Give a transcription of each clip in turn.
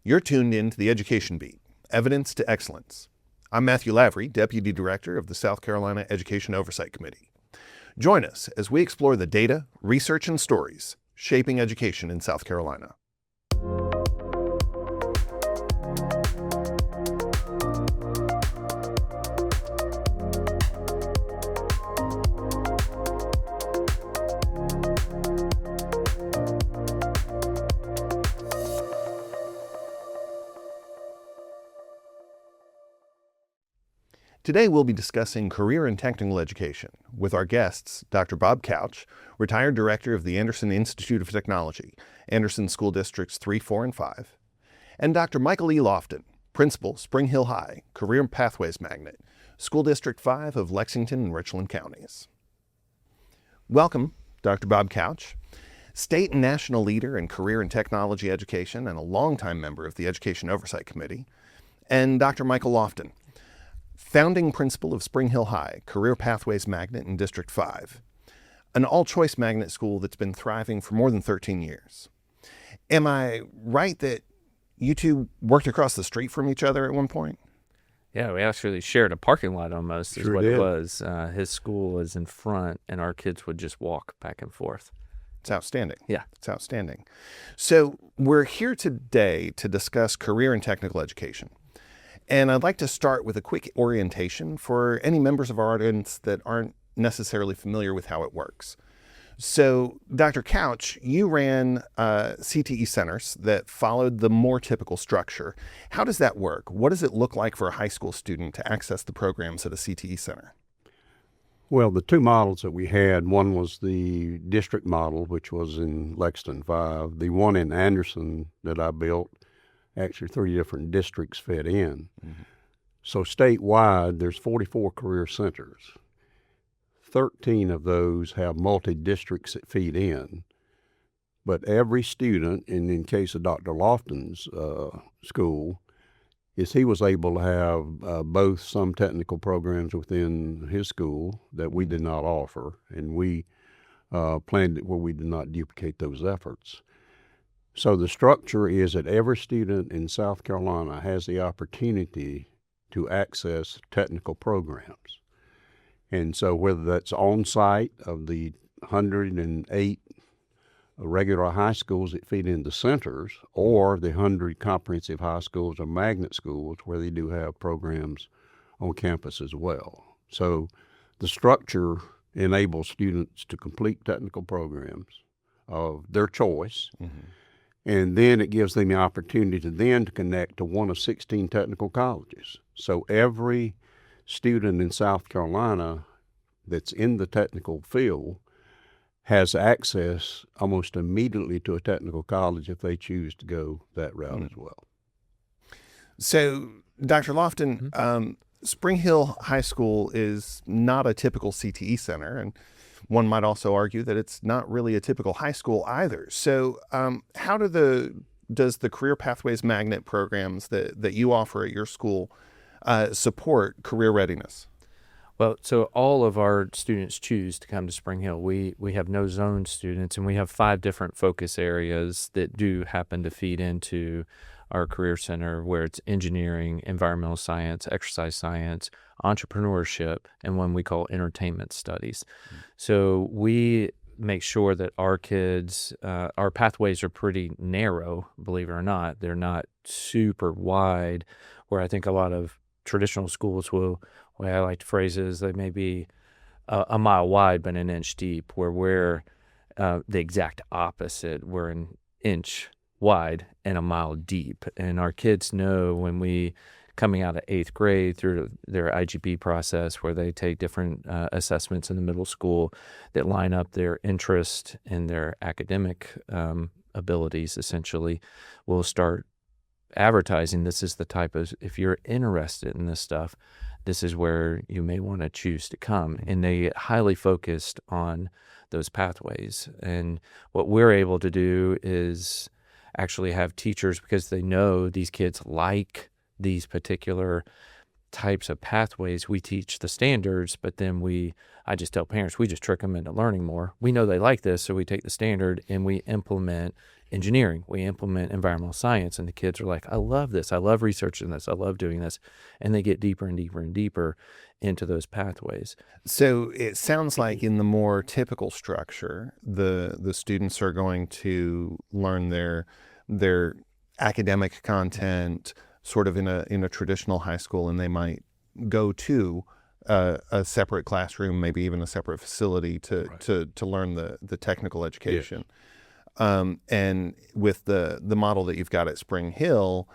You're tuned in to the Education Beat, Evidence to Excellence. I'm Matthew Lavery, Deputy Director of the South Carolina Education Oversight Committee. Join us as we explore the data, research, and stories shaping education in South Carolina. Today we'll be discussing career and technical education with our guests, Dr. Bob Couch, retired director of the Anderson Institute of Technology, Anderson School Districts 3, 4, and 5, and Dr. Michael E. Lofton, principal, Spring Hill High, Career Pathways Magnet, School District 5 of Lexington and Richland counties. Welcome, Dr. Bob Couch, state and national leader in career and technology education and a longtime member of the Education Oversight Committee, and Dr. Michael Lofton, founding principal of Spring Hill High, Career Pathways Magnet in District 5, an all-choice magnet school that's been thriving for more than 13 years. Am I right that you two worked across the street from each other at one point? Yeah, we actually shared a parking lot almost, is what did. it was. His school is in front, and our kids would just walk back and forth. It's outstanding. Yeah. It's outstanding. So we're here today to discuss career and technical education. And I'd like to start with a quick orientation for any members of our audience that aren't necessarily familiar with how it works. So, Dr. Couch, you ran CTE centers that followed the more typical structure. How does that work? What does it look like for a high school student to access the programs at a CTE center? Well, the two models that we had, one was the district model, which was in Lexington 5. The one in Anderson that I built, actually 3 different districts fed in. Mm-hmm. So statewide, there's 44 career centers. 13 of those have multi-districts that feed in. But every student, and in case of Dr. Lofton's school, he was able to have both some technical programs within his school that we did not offer, and we planned it where we did not duplicate those efforts. So the structure is that every student in South Carolina has the opportunity to access technical programs. And so whether that's on-site of the 108 regular high schools that feed into centers, or the 100 comprehensive high schools or magnet schools where they do have programs on campus as well. So the structure enables students to complete technical programs of their choice. Mm-hmm. And then it gives them the opportunity to connect to one of 16 technical colleges. So every student in South Carolina that's in the technical field has access almost immediately to a technical college if they choose to go that route as well. So, Dr. Lofton, Spring Hill High School is not a typical CTE center, and one might also argue that it's not really a typical high school either. So how does the Career Pathways Magnet programs that you offer at your school support career readiness? Well, so all of our students choose to come to Spring Hill. We have no zone students, and we have 5 different focus areas that do happen to feed into our career center, where it's engineering, environmental science, exercise science, entrepreneurship, and one we call entertainment studies. Mm-hmm. So we make sure that our kids, our pathways are pretty narrow, believe it or not. They're not super wide, where I think a lot of traditional schools will, the way I like to phrase it is they may be a mile wide but an inch deep, where we're the exact opposite. We're an inch wide and a mile deep. And our kids know when we, coming out of 8th grade through their IGP process, where they take different assessments in the middle school that line up their interest and their academic abilities, essentially, we'll start advertising this is the type of, if you're interested in this stuff, this is where you may want to choose to come. And they get highly focused on those pathways. And what we're able to do is actually have teachers, because they know these kids like these particular types of pathways. We teach the standards, but then I just tell parents, we just trick them into learning more. We know they like this, so we take the standard and we implement engineering. We implement environmental science, and the kids are like, I love this. I love researching this. I love doing this. And they get deeper and deeper and deeper into those pathways. So it sounds like in the more typical structure, the students are going to learn their academic content sort of in a traditional high school, and they might go to a separate classroom, maybe even a separate facility to learn the technical education. Yes. And with the model that you've got at Spring Hill,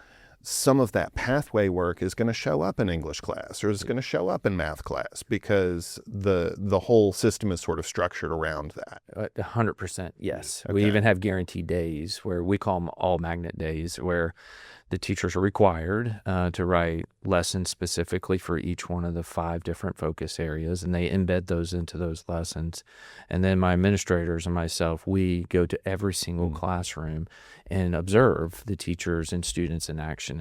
some of that pathway work is going to show up in English class, or is going to show up in math class, because the whole system is sort of structured around that. 100%, yes. Okay. We even have guaranteed days, where we call them all magnet days, where the teachers are required to write lessons specifically for each one of the 5 different focus areas, and they embed those into those lessons. And then my administrators and myself, we go to every single classroom and observe the teachers and students in action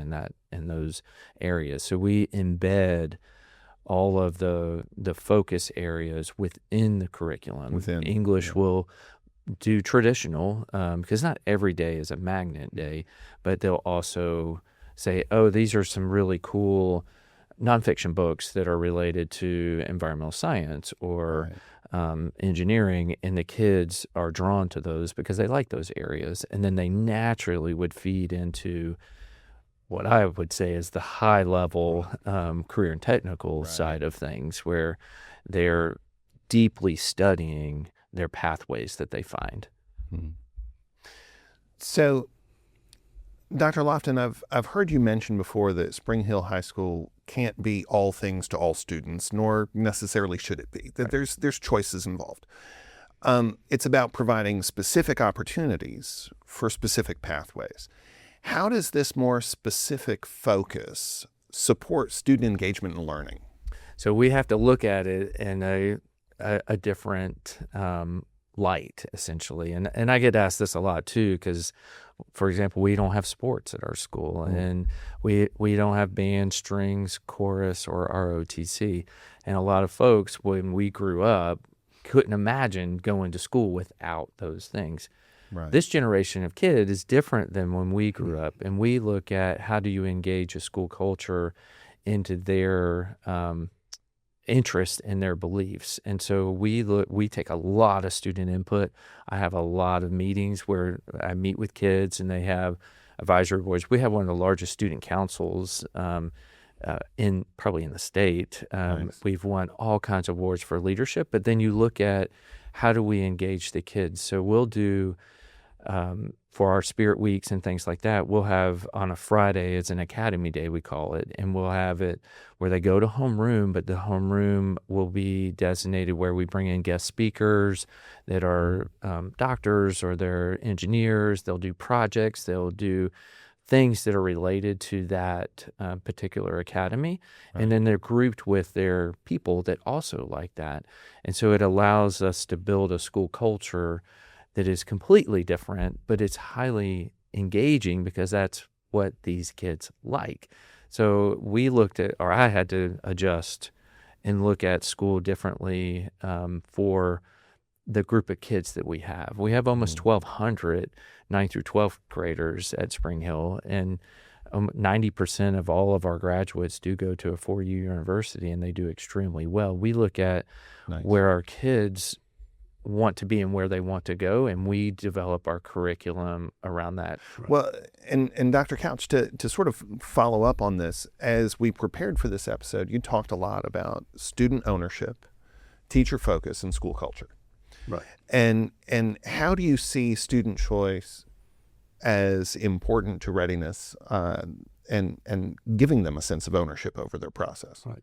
in those areas. So we embed all of the focus areas within the curriculum. English will do traditional, because not every day is a magnet day, but they'll also say, oh, these are some really cool nonfiction books that are related to environmental science or engineering, and the kids are drawn to those because they like those areas. And then they naturally would feed into what I would say is the high level career and technical side of things, where they're deeply studying their pathways that they find. So, Dr. Lofton, I've heard you mention before that Spring Hill High School can't be all things to all students, nor necessarily should it be. That there's choices involved. It's about providing specific opportunities for specific pathways. How does this more specific focus support student engagement and learning? So we have to look at it in a different light, essentially. And I get asked this a lot too, because, for example, we don't have sports at our school, and we don't have band, strings, chorus, or ROTC. And a lot of folks, when we grew up, couldn't imagine going to school without those things. Right. This generation of kid is different than when we grew up, and we look at how do you engage a school culture into their interest in their beliefs. And so we take a lot of student input. I have a lot of meetings where I meet with kids, and they have advisory boards. We have one of the largest student councils probably in the state. Nice. We've won all kinds of awards for leadership, but then you look at how do we engage the kids. So we'll do for our spirit weeks and things like that, we'll have on a Friday, it's an academy day, we call it, and we'll have it where they go to homeroom, but the homeroom will be designated where we bring in guest speakers that are doctors or they're engineers. They'll do projects, they'll do things that are related to that particular academy. Right. And then they're grouped with their people that also like that. And so it allows us to build a school culture that is completely different, but it's highly engaging because that's what these kids like. So we looked at, or I had to adjust and look at school differently for the group of kids that we have. We have almost 1,200 9th through 12th graders at Spring Hill, and 90% of all of our graduates do go to a 4-year university, and they do extremely well. We look at where our kids want to be and where they want to go, and we develop our curriculum around that. Well, and Dr. Couch, to sort of follow up on this, as we prepared for this episode, you talked a lot about student ownership, teacher focus, and school culture. Right. And how do you see student choice as important to readiness and giving them a sense of ownership over their process? Right.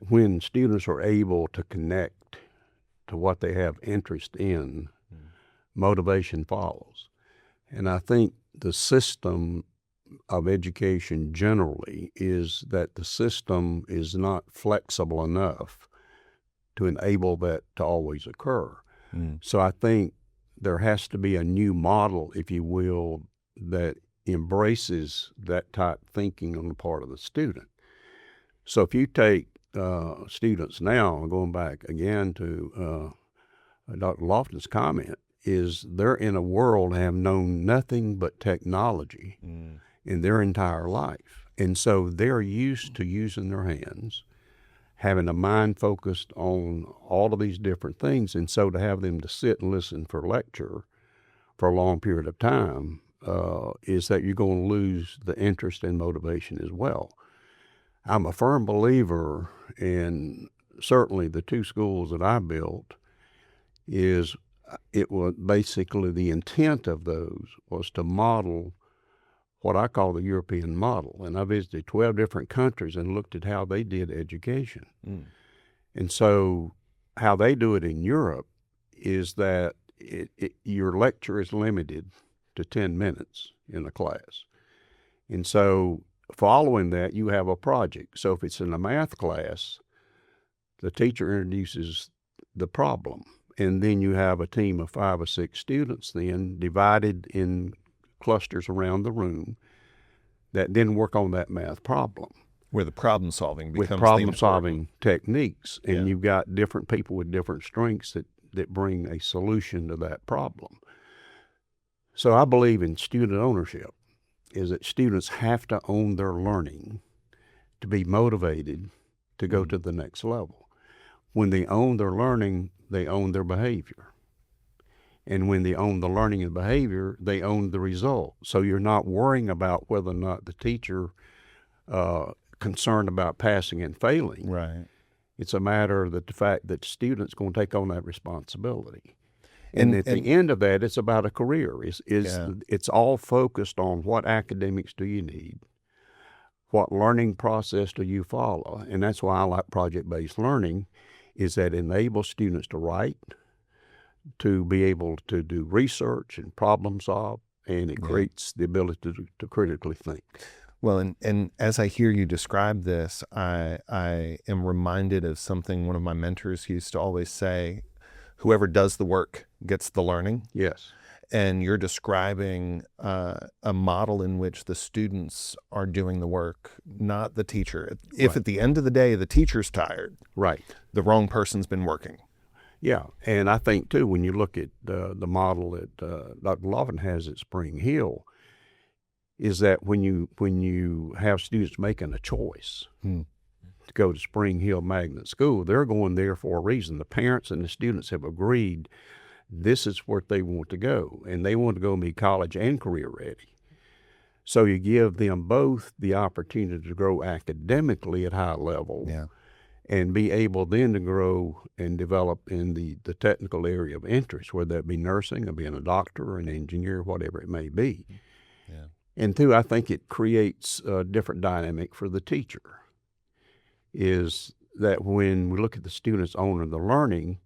When students are able to connect to what they have interest in, motivation follows. And I think the system of education generally is that the system is not flexible enough to enable that to always occur. So I think there has to be a new model, if you will, that embraces that type thinking on the part of the student. So if you take students now, going back again to Dr. Lofton's comment, is they're in a world and have known nothing but technology in their entire life. And so they're used to using their hands, having a mind focused on all of these different things. And so to have them to sit and listen for lecture for a long period of time is that you're going to lose the interest and motivation as well. I'm a firm believer in certainly the two schools that I built is it was basically the intent of those was to model what I call the European model. And I visited 12 different countries and looked at how they did education. And so how they do it in Europe is that your lecture is limited to 10 minutes in a class. And so following that, you have a project. So if it's in a math class, the teacher introduces the problem. And then you have a team of 5 or 6 students then divided in clusters around the room that then work on that math problem. Where the problem solving becomes with problem-solving techniques. And you've got different people with different strengths that bring a solution to that problem. So I believe in student ownership, is that students have to own their learning to be motivated to go to the next level. When they own their learning, they own their behavior. And when they own the learning and behavior, they own the result. So you're not worrying about whether or not the teacher concerned about passing and failing. Right. It's a matter of the fact that the student's going to take on that responsibility. And at the end of that, it's about a career. It's all focused on what academics do you need, what learning process do you follow. And that's why I like project-based learning, is that it enables students to write, to be able to do research and problem solve, and it creates the ability to critically think. Well, and as I hear you describe this, I am reminded of something one of my mentors used to always say: whoever does the work gets the learning. Yes. And you're describing a model in which the students are doing the work, not the teacher. If at the end of the day the teacher's tired, right, the wrong person's been working. Yeah, and I think too, when you look at the model that Dr. Lofton has at Spring Hill, is that when you have students making a choice to go to Spring Hill Magnet School, they're going there for a reason. The parents and the students have agreed this is where they want to go, and they want to go and be college and career ready. So you give them both the opportunity to grow academically at high level, and be able then to grow and develop in the technical area of interest, whether that be nursing or being a doctor or an engineer, whatever it may be. Yeah. And two, I think it creates a different dynamic for the teacher, is that when we look at the students owning the learning,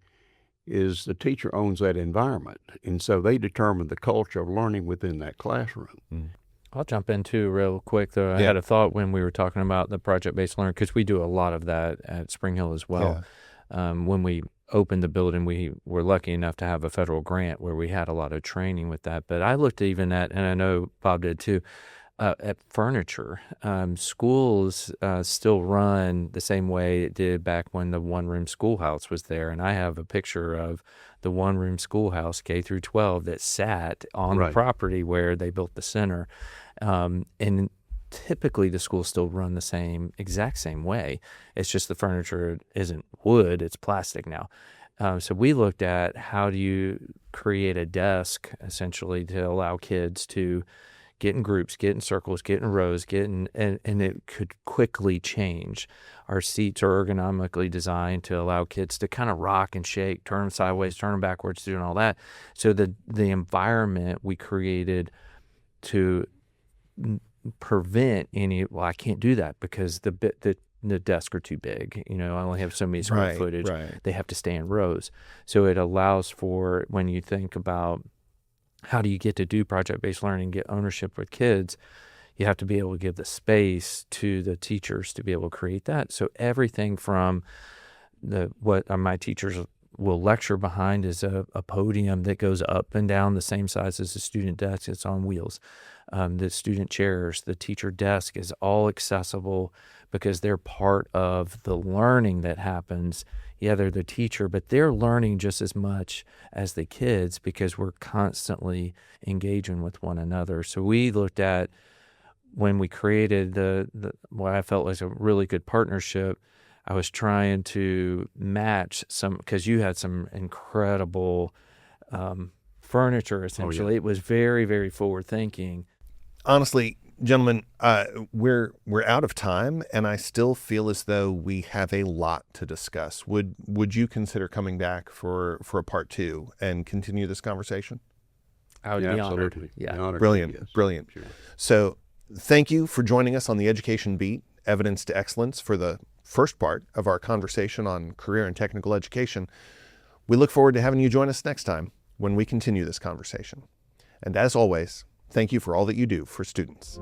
is the teacher owns that environment. And so they determine the culture of learning within that classroom. I'll jump in too real quick, though. I had a thought when we were talking about the project-based learning, because we do a lot of that at Spring Hill as well. When we opened the building, we were lucky enough to have a federal grant where we had a lot of training with that. But I looked even at, and I know Bob did too, at furniture. Schools still run the same way it did back when the one-room schoolhouse was there. And I have a picture of the one-room schoolhouse, K through 12, that sat on the property where they built the center. And typically the schools still run the exact same way. It's just the furniture isn't wood, it's plastic now. So we looked at how do you create a desk essentially to allow kids to get in groups, get in circles, get in rows, and it could quickly change. Our seats are ergonomically designed to allow kids to kind of rock and shake, turn them sideways, turn them backwards, doing all that. So the environment we created to prevent I can't do that because the desks are too big. I only have so many square footage. They have to stay in rows. So it allows for, when you think about how do you get to do project-based learning, get ownership with kids, you have to be able to give the space to the teachers to be able to create that. So everything from what my teachers will lecture behind is a podium that goes up and down the same size as the student desk. It's on wheels. the student chairs, the teacher desk is all accessible because they're part of the learning that happens. Yeah, they're the teacher, but they're learning just as much as the kids because we're constantly engaging with one another. So we looked at, when we created what I felt was a really good partnership, I was trying to match some, because you had some incredible furniture, essentially. Oh, yeah. It was very, very forward thinking. Honestly, gentlemen, we're out of time, and I still feel as though we have a lot to discuss. Would you consider coming back for a part 2 and continue this conversation? I would Yeah, be honored. absolutely. Yeah. Be honored to, Brilliant, yes. brilliant. Sure. So thank you for joining us on the Education Beat, Evidence to Excellence, for the first part of our conversation on career and technical education. We look forward to having you join us next time when we continue this conversation. And as always, thank you for all that you do for students.